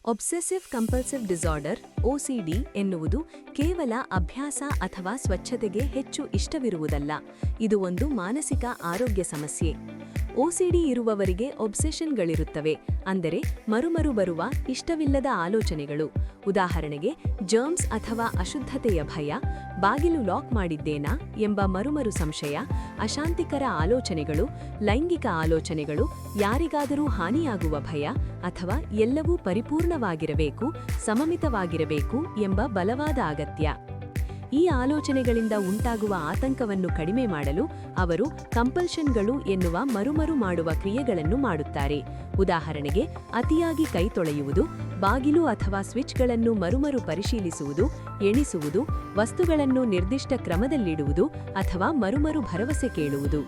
Obsessive compulsive disorder OCD ಎನ್ನುವುದು ಕೇವಲ ಅಭ್ಯಾಸ ಅಥವಾ ಸ್ವಚ್ಛತೆಗೆ ಹೆಚ್ಚು ಇಷ್ಟವಿರುವುದಲ್ಲ, ಇದು ಒಂದು ಮಾನಸಿಕ ಆರೋಗ್ಯ ಸಮಸ್ಯೆ. OCD ಇರುವವರಿಗೆ ಒಬ್ಸೆಷನ್ಗಳಿರುತ್ತವೆ, ಅಂದರೆ ಮರುಮರು ಬರುವ ಇಷ್ಟವಿಲ್ಲದ ಆಲೋಚನೆಗಳು. ಉದಾಹರಣೆಗೆ, ಜರ್ಮ್ಸ್ ಅಥವಾ ಅಶುದ್ಧತೆಯ ಭಯ, ಬಾಗಿಲು ಲಾಕ್ ಮಾಡಿದ್ದೇನಾ ಎಂಬ ಮರುಮರು ಸಂಶಯ, ಅಶಾಂತಿಕರ ಆಲೋಚನೆಗಳು, ಲೈಂಗಿಕ ಆಲೋಚನೆಗಳು, ಯಾರಿಗಾದರೂ ಹಾನಿಯಾಗುವ ಭಯ, ಅಥವಾ ಎಲ್ಲವೂ ಪರಿಪೂರ್ಣವಾಗಿರಬೇಕು, ಸಮಮಿತವಾಗಿರಬೇಕು ಎಂಬ ಬಲವಾದ ಅಗತ್ಯ. ಈ ಆಲೋಚನೆಗಳಿಂದ ಉಂಟಾಗುವ ಆತಂಕವನ್ನು ಕಡಿಮೆ ಮಾಡಲು ಅವರು ಕಂಪಲ್ಷನ್ಗಳು ಎನ್ನುವ ಮರುಮರು ಮಾಡುವ ಕ್ರಿಯೆಗಳನ್ನು ಮಾಡುತ್ತಾರೆ. ಉದಾಹರಣೆಗೆ, ಅತಿಯಾಗಿ ಕೈ ತೊಳೆಯುವುದು, ಬಾಗಿಲು ಅಥವಾ ಸ್ವಿಚ್ಗಳನ್ನು ಮರುಮರು ಪರಿಶೀಲಿಸುವುದು, ಎಣಿಸುವುದು, ವಸ್ತುಗಳನ್ನು ನಿರ್ದಿಷ್ಟ ಕ್ರಮದಲ್ಲಿಡುವುದು ಅಥವಾ ಮರುಮರು ಭರವಸೆ ಕೇಳುವುದು.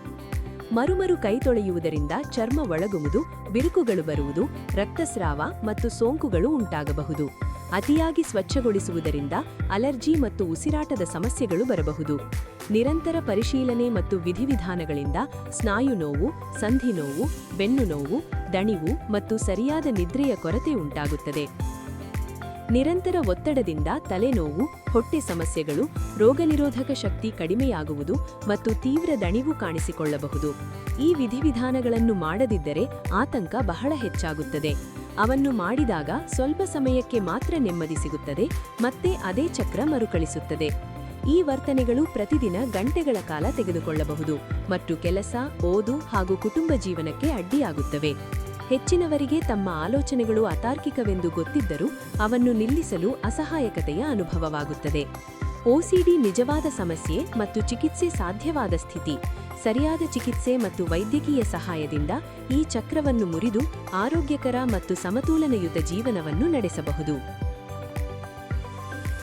ಮರುಮರು ಕೈ ತೊಳೆಯುವುದರಿಂದ ಚರ್ಮ ಒಳಗುವುದು, ಬಿರುಕುಗಳು ಬರುವುದು, ರಕ್ತಸ್ರಾವ ಮತ್ತು ಸೋಂಕುಗಳು ಉಂಟಾಗಬಹುದು. ಅತಿಯಾಗಿ ಸ್ವಚ್ಛಗೊಳಿಸುವುದರಿಂದ ಅಲರ್ಜಿ ಮತ್ತು ಉಸಿರಾಟದ ಸಮಸ್ಯೆಗಳು ಬರಬಹುದು. ನಿರಂತರ ಪರಿಶೀಲನೆ ಮತ್ತು ವಿಧಿವಿಧಾನಗಳಿಂದ ಸ್ನಾಯು ನೋವು, ಸಂಧಿ ನೋವು, ಬೆನ್ನು ನೋವು, ದಣಿವು ಮತ್ತು ಸರಿಯಾದ ನಿದ್ರೆಯ ಕೊರತೆ ಉಂಟಾಗುತ್ತದೆ. ನಿರಂತರ ಒತ್ತಡದಿಂದ ತಲೆನೋವು, ಹೊಟ್ಟೆ ಸಮಸ್ಯೆಗಳು, ರೋಗನಿರೋಧಕ ಶಕ್ತಿ ಕಡಿಮೆಯಾಗುವುದು ಮತ್ತು ತೀವ್ರ ದಣಿವು ಕಾಣಿಸಿಕೊಳ್ಳಬಹುದು. ಈ ವಿಧಿವಿಧಾನಗಳನ್ನು ಮಾಡದಿದ್ದರೆ ಆತಂಕ ಬಹಳ ಹೆಚ್ಚಾಗುತ್ತದೆ. ಅವನ್ನು ಮಾಡಿದಾಗ ಸ್ವಲ್ಪ ಸಮಯಕ್ಕೆ ಮಾತ್ರ ನೆಮ್ಮದಿ ಸಿಗುತ್ತದೆ, ಮತ್ತೆ ಅದೇ ಚಕ್ರ ಮರುಕಳಿಸುತ್ತದೆ. ಈ ವರ್ತನೆಗಳು ಪ್ರತಿದಿನ ಗಂಟೆಗಳ ಕಾಲ ತೆಗೆದುಕೊಳ್ಳಬಹುದು ಮತ್ತು ಕೆಲಸ, ಓದು ಹಾಗೂ ಕುಟುಂಬ ಜೀವನಕ್ಕೆ ಅಡ್ಡಿಯಾಗುತ್ತವೆ. ಹೆಚ್ಚಿನವರಿಗೆ ತಮ್ಮ ಆಲೋಚನೆಗಳು ಅತಾರ್ಕಿಕವೆಂದು ಗೊತ್ತಿದ್ದರೂ ಅವನ್ನು ನಿಲ್ಲಿಸಲು ಅಸಹಾಯಕತೆಯ ಅನುಭವವಾಗುತ್ತದೆ. OCD ನಿಜವಾದ ಸಮಸ್ಯೆ ಮತ್ತು ಚಿಕಿತ್ಸೆ ಸಾಧ್ಯವಾದ ಸ್ಥಿತಿ. ಸರಿಯಾದ ಚಿಕಿತ್ಸೆ ಮತ್ತು ವೈದ್ಯಕೀಯ ಸಹಾಯದಿಂದ ಈ ಚಕ್ರವನ್ನು ಮುರಿದು ಆರೋಗ್ಯಕರ ಮತ್ತು ಸಮತೋಲನಯುತ ಜೀವನವನ್ನು ನಡೆಸಬಹುದು.